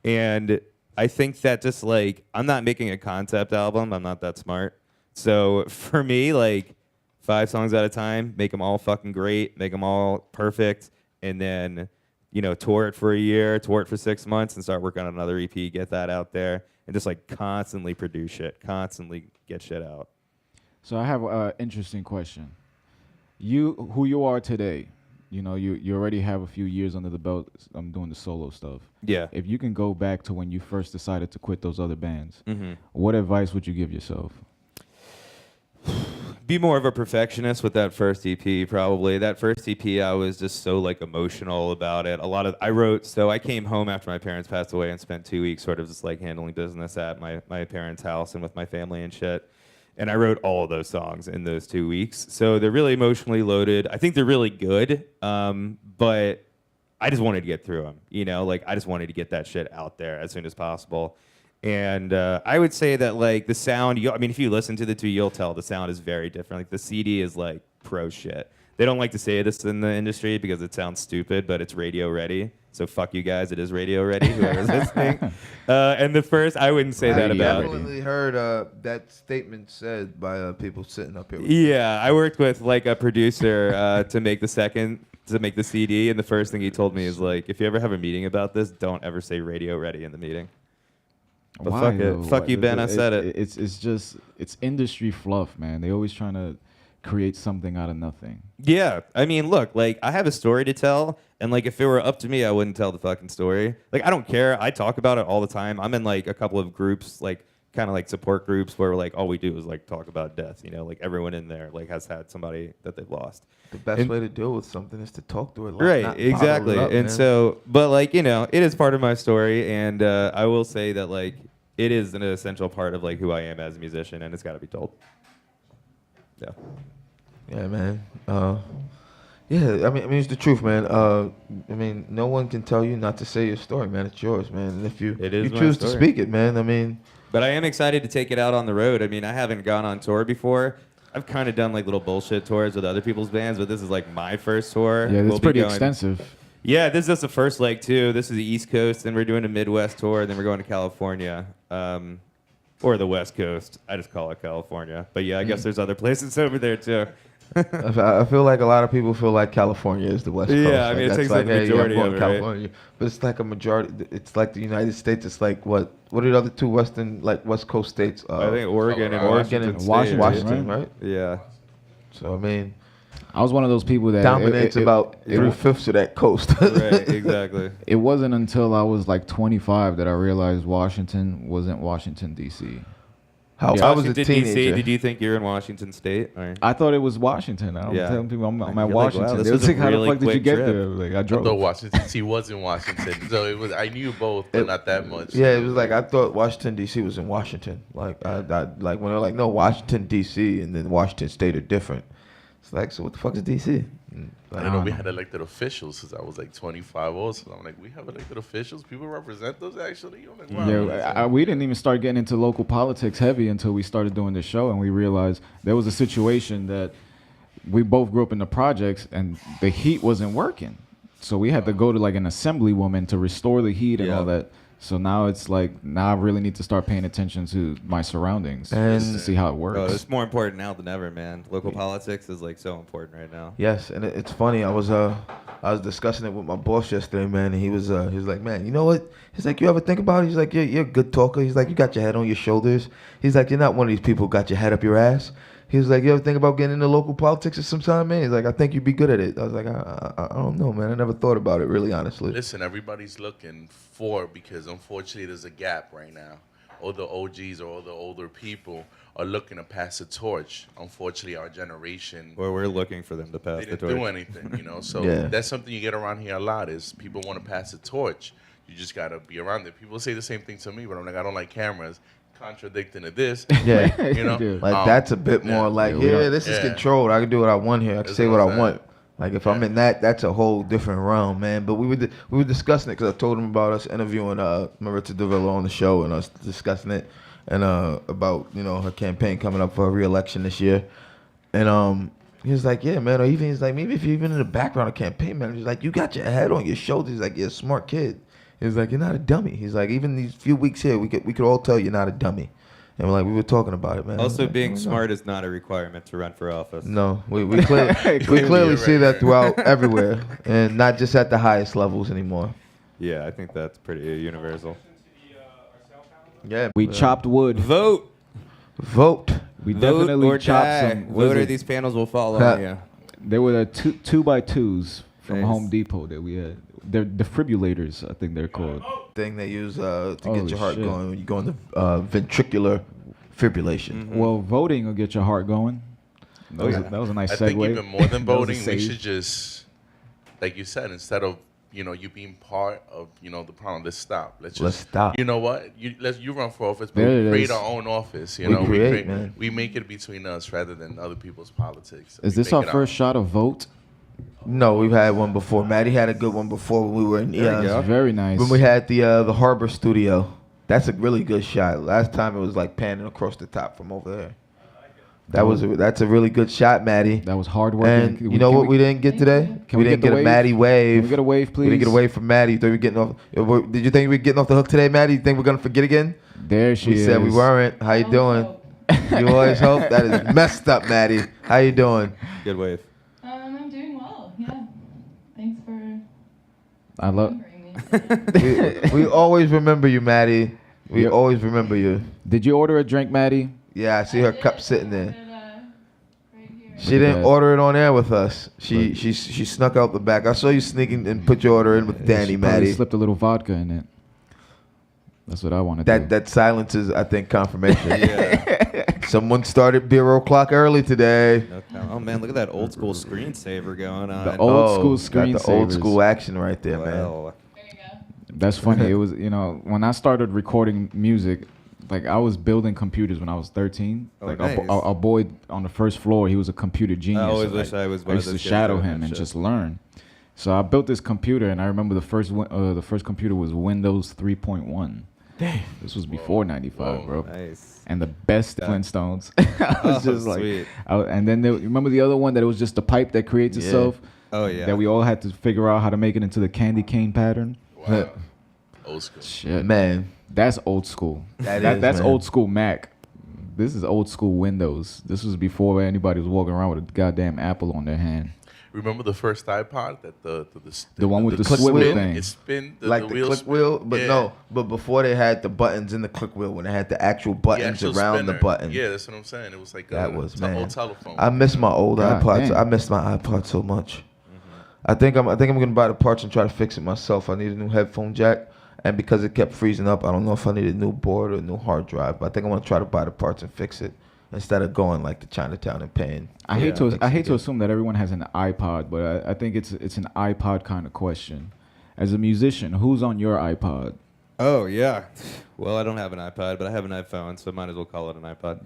And I think that just like, I'm not making a concept album. I'm not that smart. So for me, like 5 songs at a time, make them all fucking great, make them all perfect, and then, you know, tour it for a year, tour it for 6 months, and start working on another EP, get that out there, and just like constantly produce shit, constantly get shit out. So I have an interesting question. Who you are today, you know, you already have a few years under the belt. I'm doing the solo stuff. Yeah. If you can go back to when you first decided to quit those other bands, what advice would you give yourself? Be more of a perfectionist with that first EP, probably. That first EP, I was just so like emotional about it. I came home after my parents passed away and spent 2 weeks sort of just like handling business at my parents' house and with my family and shit. And I wrote all of those songs in those 2 weeks. So they're really emotionally loaded. I think they're really good, but I just wanted to get through them. You know, like I just wanted to get that shit out there as soon as possible. And I would say that like the sound, I mean, if you listen to the two, you'll tell the sound is very different. Like the CD is like pro shit. They don't like to say this in the industry because it sounds stupid, but it's radio ready. So fuck you guys, it is radio ready, whoever's listening. And the first, I wouldn't say that about it. I definitely heard that statement said by people sitting up here. Yeah, I worked with like a producer to make the CD, and the first thing he told me is like, if you ever have a meeting about this, don't ever say radio ready in the meeting. But Why, fuck it. though? Fuck you, Ben. I said it. It's industry fluff, man. They always trying to create something out of nothing. Yeah, I mean, look, like I have a story to tell, and like if it were up to me, I wouldn't tell the fucking story. Like I don't care. I talk about it all the time. I'm in like a couple of groups, like kind of like support groups where like all we do is like talk about death. You know, like everyone in there like has had somebody that they've lost. The best way to deal with something is to talk to it. Right, exactly. And so, but like, you know, it is part of my story, and I will say that like it is an essential part of like who I am as a musician, and it's got to be told. Yeah. Yeah, man. Yeah, I mean, it's the truth, man. I mean, no one can tell you not to say your story, man. It's yours, man. And if you choose to speak it, man, I mean. But I am excited to take it out on the road. I mean, I haven't gone on tour before. I've kind of done like little bullshit tours with other people's bands, but this is like my first tour. Yeah, it's pretty extensive. Yeah, this is just the first leg too. This is the East Coast, then we're doing a Midwest tour, and then we're going to California. Or the West Coast. I just call it California. But yeah, I guess there's other places over there too. I feel like a lot of people feel like California is the West Coast. Yeah, I mean, it takes like the majority of it, California. Right? But it's like a majority. It's like the United States. It's like what are the other two West Coast states? I think Oregon and Washington, right? Yeah. So I mean, I was one of those people that dominates about 3/5 of that coast. Right, exactly. It wasn't until I was like 25 that I realized Washington wasn't Washington, D.C. I was a teenager. DC, did you think you're in Washington State? Or? I thought it was Washington. I was telling people I'm at Washington. Like, wow, they was like, how the fuck did you get trip. there? Like, I drove. Although Washington D.C. was in Washington, so it was. I knew both, but not that much. Yeah, it was like I thought Washington D.C. was in Washington. Like I like when they're like, no, Washington D.C. and then Washington State are different. It's like, so what the fuck is D.C.? I don't know. We had elected officials since I was like 25 also. So I'm like, we have elected officials. People represent those actually. I'm like, wow. Yeah, we didn't even start getting into local politics heavy until we started doing this show, and we realized there was a situation that we both grew up in the projects, and the heat wasn't working. So we had to go to like an assemblywoman to restore the heat and all that. So now it's like, now I really need to start paying attention to my surroundings and to see how it works. Oh, it's more important now than ever, man. Local politics is like so important right now. Yes, and it's funny. I was discussing it with my boss yesterday, man, and he was like, man, you know what? He's like, you ever think about it? He's like, you're a good talker. He's like, you got your head on your shoulders. He's like, you're not one of these people who got your head up your ass. He was like, you ever think about getting into local politics at some time, man? He's like, I think you'd be good at it. I was like, I don't know, man. I never thought about it, really, honestly. Listen, everybody's looking for, because unfortunately there's a gap right now. All the OGs or all the older people are looking to pass the torch. Unfortunately, our generation... Or we're looking for them to pass the torch. They didn't do anything, you know? So that's something you get around here a lot is people want to pass the torch. You just got to be around it. People say the same thing to me, but I'm like, I don't like cameras. Contradicting to this, yeah, you know, like that's a bit more like, this is controlled. I can do what I want here. I can say what I want. Like if I'm in that, that's a whole different realm, man. But we were discussing it because I told him about us interviewing Marita Davila on the show and us discussing it and about her campaign coming up for a re-election this year. And he was like, yeah, man. Or even he's like, maybe if you're even in the background of campaign, man. He's like, you got your head on your shoulders. He's like, you're a smart kid. He's like, you're not a dummy. He's like, even these few weeks here, we could all tell you're not a dummy. And we were talking about it, man. Also, like, being smart is not a requirement to run for office. No, we clearly see that throughout everywhere, and not just at the highest levels anymore. Yeah, I think that's pretty universal. Yeah, We chopped wood. Vote. We Vote definitely or chopped die. some. Vote or these panels will fall on you. There were the 2x2s from Nice. Home Depot that we had. They're defibrillators, I think they're called. Thing they use to Holy get your heart shit. going when you go into ventricular fibrillation. Well, voting will get your heart going. That was a nice I segue. think even more than That was a voting, we save. should just, like you said, instead of you being part of the problem, let's stop. Let's stop. You know what? You run for office, but There we it create is. our own office. We create, man. We make it between us rather than other people's politics. Is We this make our it first shot of vote? No, we've had one before. Maddie had a good one before when we were in That's very nice. when we had the Harbor Studio. That's a really good shot. Last time it was like panning across the top from over there. That's a really good shot, Maddie. That was hard work. And you know what we didn't get today? Can we we didn't get get the a wave? Maddie wave. Can we get a wave, please? We didn't get a wave from Maddie. You thought we were getting off? Did you think we were getting off the hook today, Maddie? You think we're gonna forget again? There she We is. said we weren't. How you doing? You always hope. That is messed up, Maddie. How you doing? Good wave. I'm doing well. Yeah. Thanks for I love. remembering me. We always remember you, Maddie. We Yep. always remember you. Did you order a drink, Maddie? Yeah, I see her cup sitting there. Right here. She didn't that. order it on air with us. She snuck out the back. I saw you sneaking and put your order in with Danny, She probably Maddie. slipped a little vodka in it. That's what I want to do. That silence is, I think, confirmation. Yeah. Someone started Bureau Clock early today. Oh man, look at that old school screensaver going on. The old school got the old screensavers. school action right there, man. Well, There you go. That's funny. It was, when I started recording music, like I was building computers when I was 13. Oh, Like nice. our boy on the first floor, he was a computer genius. I always So, wish like, I was I one of used to those kids shadow doing him that and shit. just learn. So I built this computer, and I remember the first computer was Windows 3.1. Damn. This was before 95, bro. nice. And the best Yeah. Flintstones. I was Oh, just like, sweet. and then remember the other one that it was just the pipe that creates Yeah. itself. Oh yeah. That we all had to figure out how to make it into the candy cane pattern. Wow. Old school. Shit, Man, that's old school. That is, That's man. old school Mac. This is old school Windows. This was before anybody was walking around with a goddamn Apple on their hand. Remember the first iPod that The one with the click swivel wheel? thing. It spin the like the wheels click spin? wheel, but Yeah. no. But before they had the buttons in the click wheel, when they had the actual The buttons actual around the spinner. button. Yeah, that's what I'm saying. It was like That was, old man. telephone. I miss my old God iPods. damn. I miss my iPod so much. I think I'm gonna buy the parts and try to fix it myself. I need a new headphone jack, and because it kept freezing up, I don't know if I need a new board or a new hard drive. But I think I'm gonna try to buy the parts and fix it instead of going like to Chinatown and paying. I hate to Fix it. assume that everyone has an iPod, but I think it's an iPod kind of question. As a musician, who's on your iPod? Oh yeah. Well, I don't have an iPod, but I have an iPhone, so I might as well call it an iPod.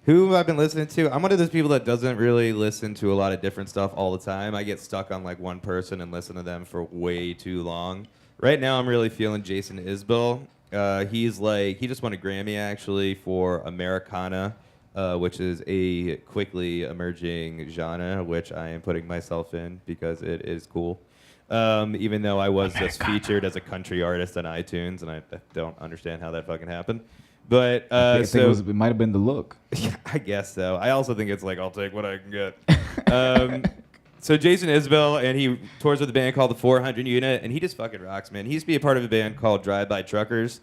Who have I been listening to? I'm one of those people that doesn't really listen to a lot of different stuff all the time. I get stuck on like one person and listen to them for way too long. Right now, I'm really feeling Jason Isbell. He just won a Grammy actually for Americana, which is a quickly emerging genre, which I am putting myself in because it is cool. Even though I was just featured as a country artist on iTunes, and I don't understand how that fucking happened. But I think it might have been the look. I guess so. I also think it's like I'll take what I can get. So Jason Isbell, and he tours with a band called the 400 Unit, and he just fucking rocks, man. He used to be a part of a band called Drive By Truckers,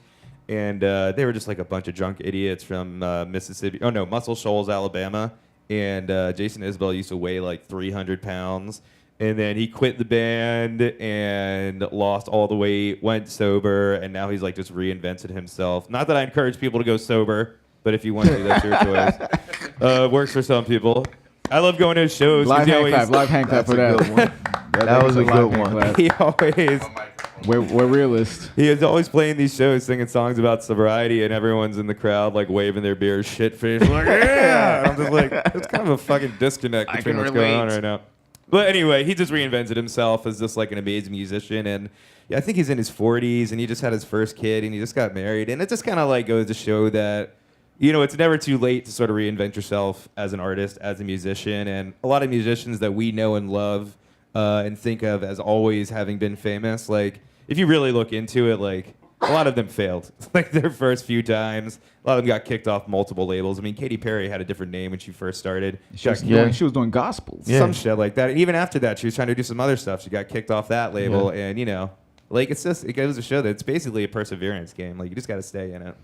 and they were just like a bunch of drunk idiots from Muscle Shoals, Alabama. And Jason Isbell used to weigh like 300 pounds. And then he quit the band and lost all the weight, went sober, and now he's like just reinvented himself. Not that I encourage people to go sober, but if you want to, that's your choice. Works for some people. I love going to his shows. 'cause Live hand clap for that. Good one. That was a good one. He always, We're realists. he is always playing these shows, singing songs about sobriety, and everyone's in the crowd like waving their beer shit face, like yeah. And I'm just like, it's kind of a fucking disconnect between what's going on right now. But anyway, he just reinvented himself as just like an amazing musician, and yeah, I think he's in his 40s, and he just had his first kid, and he just got married, and it just kind of like goes to show that, you know, it's never too late to sort of reinvent yourself as an artist, as a musician, and a lot of musicians that we know and love and think of as always having been famous, like if you really look into it, like a lot of them failed, like their first few times. A lot of them got kicked off multiple labels. I mean, Katy Perry had a different name when she first started. She was doing gospels. Yeah. Some shit like that. And even after that, she was trying to do some other stuff. She got kicked off that label, and you know, like it goes to show that it's basically a perseverance game. Like you just got to stay in it.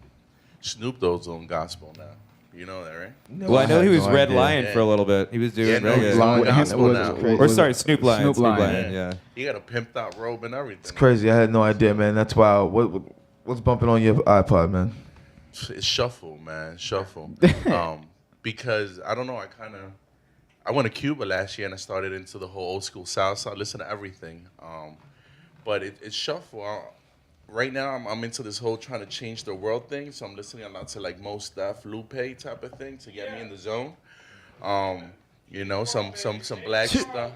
Snoop Dogg's on gospel now. You know that, right? No, Well, I know he was no Red idea. Lion for a little bit. He was doing no, he's reggae. on gospel now. Or sorry, Snoop Lion. Snoop Lion. Yeah. He got a pimped out robe and everything. It's crazy. I had no idea, man. That's wild. What's bumping on your iPod, man? It's shuffle, man. Shuffle. Because I don't know, I went to Cuba last year and I started into the whole old school South, so I listen to everything. But it's shuffle. Right now I'm into this whole trying to change the world thing, so I'm listening a lot to like Mos Def, Lupe type of thing to get me in the zone. You know, some black stuff.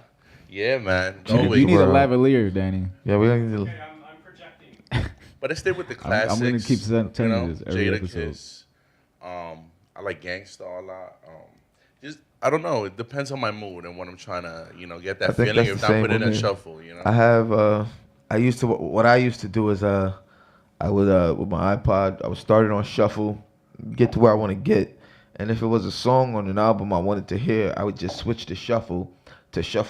Yeah, man. You Always. need a lavalier, Danny. Yeah, we don't need to. I'm projecting. But I stay with the I'm classics. gonna keep telling you this every Jada episode. Kiss. I like Gangsta a lot. Just I don't know. It depends on my mood and what I'm trying to, you know, get I that think feeling. that's If the not same put in with a me. shuffle, you know. I have. What I used to do is I would with my iPod. I would start it on shuffle, get to where I want to get, and if it was a song on an album I wanted to hear, I would just switch to shuffle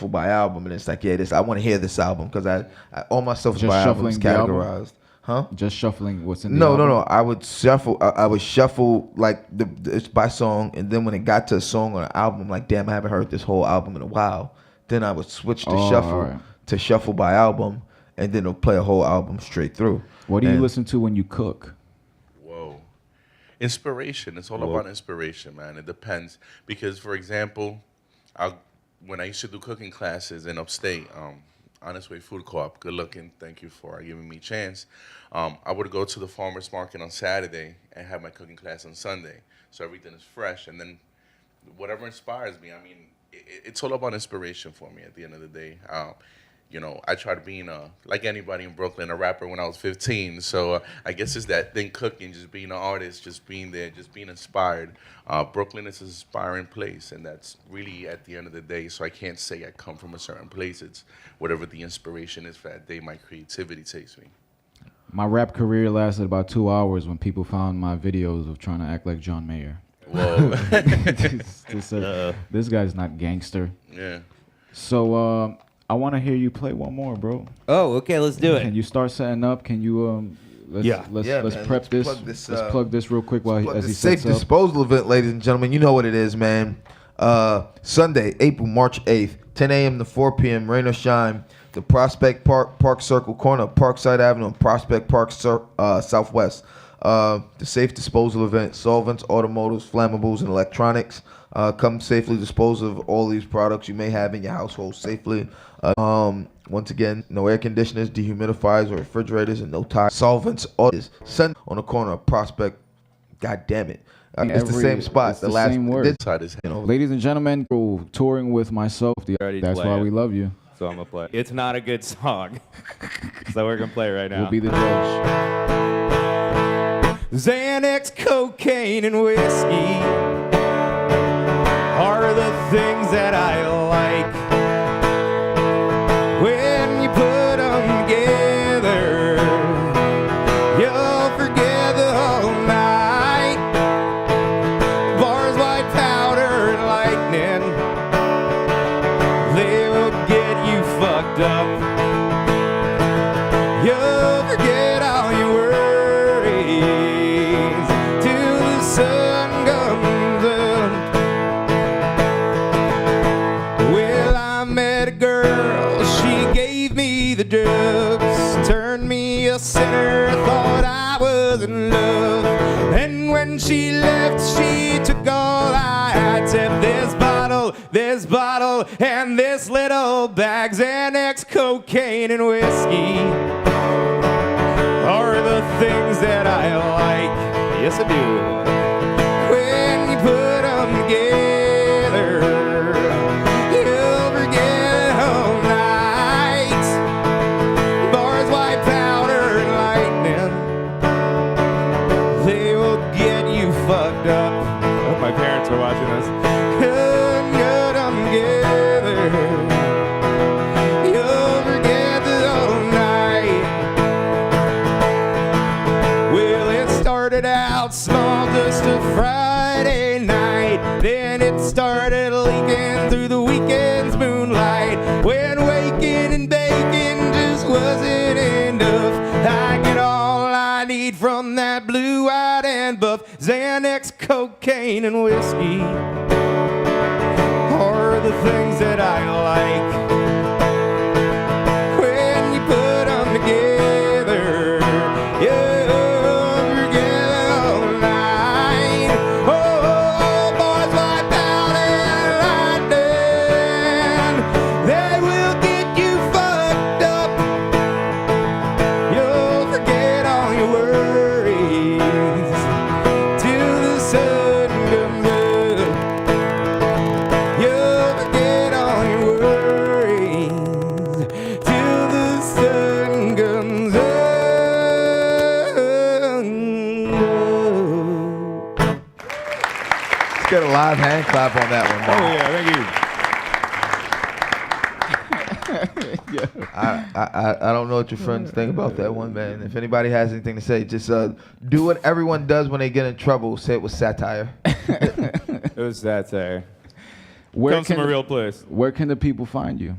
by album, and it's like, yeah, I want to hear this album because I all my stuff is Just by albums shuffling the album? categorized. Huh? Just shuffling what's in the No. album? I would shuffle. I would shuffle like it's by song, and then when it got to a song on an album, like damn, I haven't heard this whole album in a while. Then I would switch to shuffle alright. to shuffle by album, and then it'll play a whole album straight through. What do you And- listen to when you cook? Whoa. Inspiration. It's all about inspiration, man. It depends. Because, for example, when I used to do cooking classes in upstate, Honest Way Food Co-op, good looking, thank you for giving me a chance. I would go to the farmer's market on Saturday and have my cooking class on Sunday. So everything is fresh. And then whatever inspires me, I mean, it's all about inspiration for me at the end of the day. You know, I tried being like anybody in Brooklyn, a rapper when I was 15. So I guess it's that thing, cooking, just being an artist, just being there, just being inspired. Brooklyn is an inspiring place, and that's really at the end of the day. So I can't say I come from a certain place. It's whatever the inspiration is for that day, my creativity takes me. My rap career lasted about 2 hours when people found my videos of trying to act like John Mayer. Whoa. This guy's not gangster. Yeah. So I want to hear you play one more, bro. Oh, okay, let's do Can it. you start setting up? Can you let's Yeah, let's man, prep let's this. plug this, Let's plug this real quick while But as the he safe sets up. disposal event, ladies and gentlemen, you know what it is, man. Sunday, March 8th, 10 a.m. to 4 p.m., rain or shine, the Prospect Park Circle corner, Parkside Avenue, and Prospect Park Southwest. The safe disposal event, solvents, automotives, flammables, and electronics. Come safely dispose of all these products you may have in your household safely. Once again, no air conditioners, dehumidifiers, or refrigerators, and no tires. Solvents, audits. Send on the corner of Prospect. God damn it. It's the same spot. It's the same word. this- Side is you know, Ladies and gentlemen, touring with myself. Already That's play why it. we love you. So I'm gonna play. It's not a good song, so we're gonna play right now. We'll be the judge. Xanax, cocaine, and whiskey are the things that I like. When you put them together, you'll forget the whole night. Bars, white powder, and lightning, they will get you fucked up. You'll forget all your worries till the sun comes up. Well, I met a girl, she gave me the drugs, turned me a sinner, thought I was in love. And when she left, she took all I had, except this bottle, and this little bag. Xanax, cocaine, and whiskey are the things that I like. Yes, I do. When you put them together, you'll forget all just a Friday night. Then it started leaking through the weekend's moonlight. When waking and baking just wasn't enough. I get all I need from that blue-eyed and buff. Xanax, cocaine, and whiskey are the things that I like. When you put them together, you forget all night. Oh, boys like powder and lightning, they will get you fucked up. You'll forget all your worries till the sun comes up. You'll forget all your worries till the sun comes up. Let's get a live hand clap on that one. Oh man. yeah, thank you. I don't know what your friends think about that one, man. If anybody has anything to say, just do what everyone does when they get in trouble. Say it with satire. It was satire. Where Comes from a real place. Where can the people find you?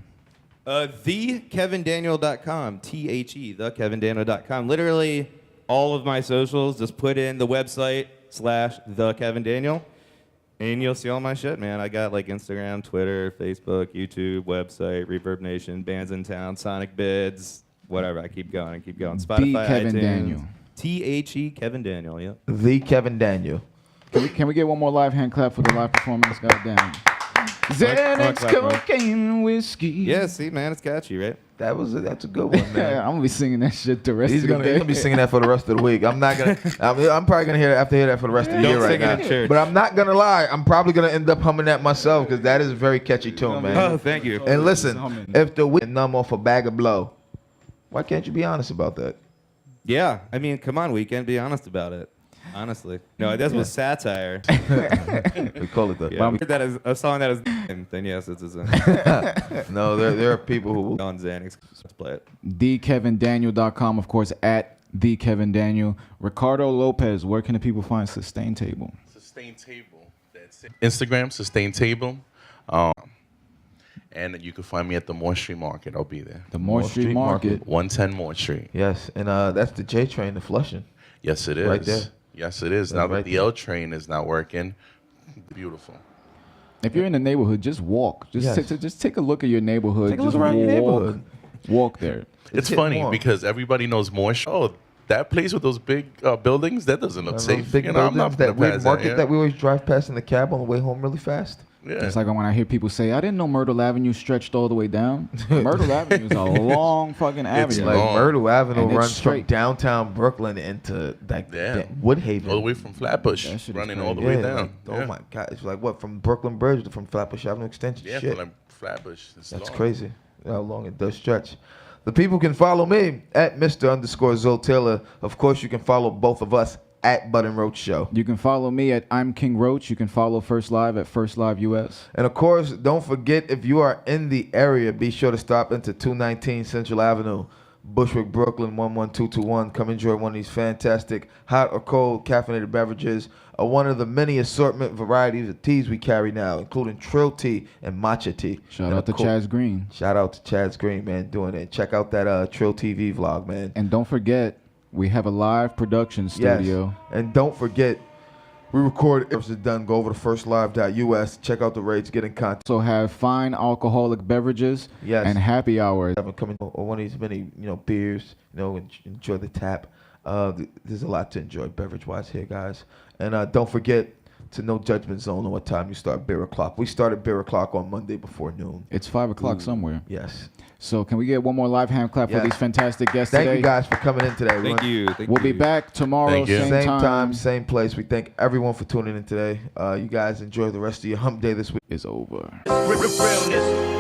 TheKevinDaniel.com. TheKevinDaniel.com. Literally all of my socials. Just put in the website /TheKevinDaniel. And you'll see all my shit, man. I got like Instagram, Twitter, Facebook, YouTube, website, Reverb Nation, Bands in Town, Sonic Bids, whatever. I keep going. Spotify, Kevin iTunes. Daniel. THE Kevin Daniel, yep. The Kevin Daniel. Can we get one more live hand clap for the live performance? Goddamn. Xanax, clap, man. cocaine, whiskey. Yeah, see, man, it's catchy, right? That's a good one, Yeah, man. I'm gonna be singing that shit the rest He's of the gonna day. be singing that for the rest of the week. I'm not gonna. I'm probably gonna have to hear that for the rest of the Don't year right sing it now. in church. But I'm not gonna lie. I'm probably gonna end up humming that myself because that is a very catchy tune, man. Oh, thank you. And listen, humming. if the wind numb off a bag of blow, why can't you be honest about that? Yeah, I mean, come on, Weekend, be honest about it. Honestly. No, this was satire. We call it that. Yeah, we heard that as a song that is then yes, it's a sin. No, there are people who will. On Xanax, let's play it. TheKevinDaniel.com, of course, at TheKevinDaniel. Ricardo Lopez, where can the people find Sustain Table? Sustain Table. That's it. Instagram, Sustain Table. And you can find me at the Moore Street Market. I'll be there. The Moore Street Market. 110 Moore Street. Yes, and that's the J train to Flushing. Yes, it is. Right there. Yes, it is. That's Now right that the there. L train is not working, beautiful. If you're in the neighborhood, just walk. Yes. Just take a look at your neighborhood. Take a look Just around your walk- neighborhood. Walk there. It's hitting funny warm. because everybody knows Moore Street. Oh, that place with those big buildings, that doesn't look Those safe. big You know, I'm buildings, not that gonna weird pass market that. that we always drive past in the cab on the way home really fast. Yeah. It's like when I hear people say, I didn't know Myrtle Avenue stretched all the way down. Myrtle Avenue is a long fucking avenue. Like long. Myrtle Avenue And it's runs from straight. downtown Brooklyn into like Yeah. Woodhaven. all the way from Flatbush, That shit is running all the crazy. way down. like, oh my God! It's like what from Brooklyn Bridge to from Flatbush Avenue Extension. Yeah, Shit. from like Flatbush. It's That's long. crazy. How long it does stretch. The people can follow me at Mr. _ Taylor. Of course, you can follow both of us at Bud and Roach Show. You can follow me at I'm King Roach. You can follow First Live at First Live US. And of course, don't forget if you are in the area, be sure to stop into 219 Central Avenue, Bushwick, Brooklyn 11221. Come enjoy one of these fantastic hot or cold caffeinated beverages. One of the many assortment varieties of teas we carry now, including Trill Tea and Matcha Tea. Shout And out of to course- Chaz Green. Shout out to Chaz Green, man, doing it. Check out that Trill TV vlog, man. And don't forget, we have a live production studio. Yes. And don't forget, we record if it's done. Go over to firstlive.us. Check out the rates. Get in contact. Also have fine alcoholic beverages Yes. and happy hour. Haven't come in or one of these many beers. Enjoy the tap. There's a lot to enjoy beverage wise here, guys. And don't forget to No Judgment Zone on what time you start beer o'clock. We started beer o'clock on Monday before noon. It's 5 o'clock somewhere. Yes. So can we get one more live hand clap Yes. for these fantastic guests Thank today? you guys for coming in today. Thank you. We'll be back tomorrow, Thank you. same Same time. time, same place. We thank everyone for tuning in today. You guys enjoy the rest of your hump day this week. Is over. Realness.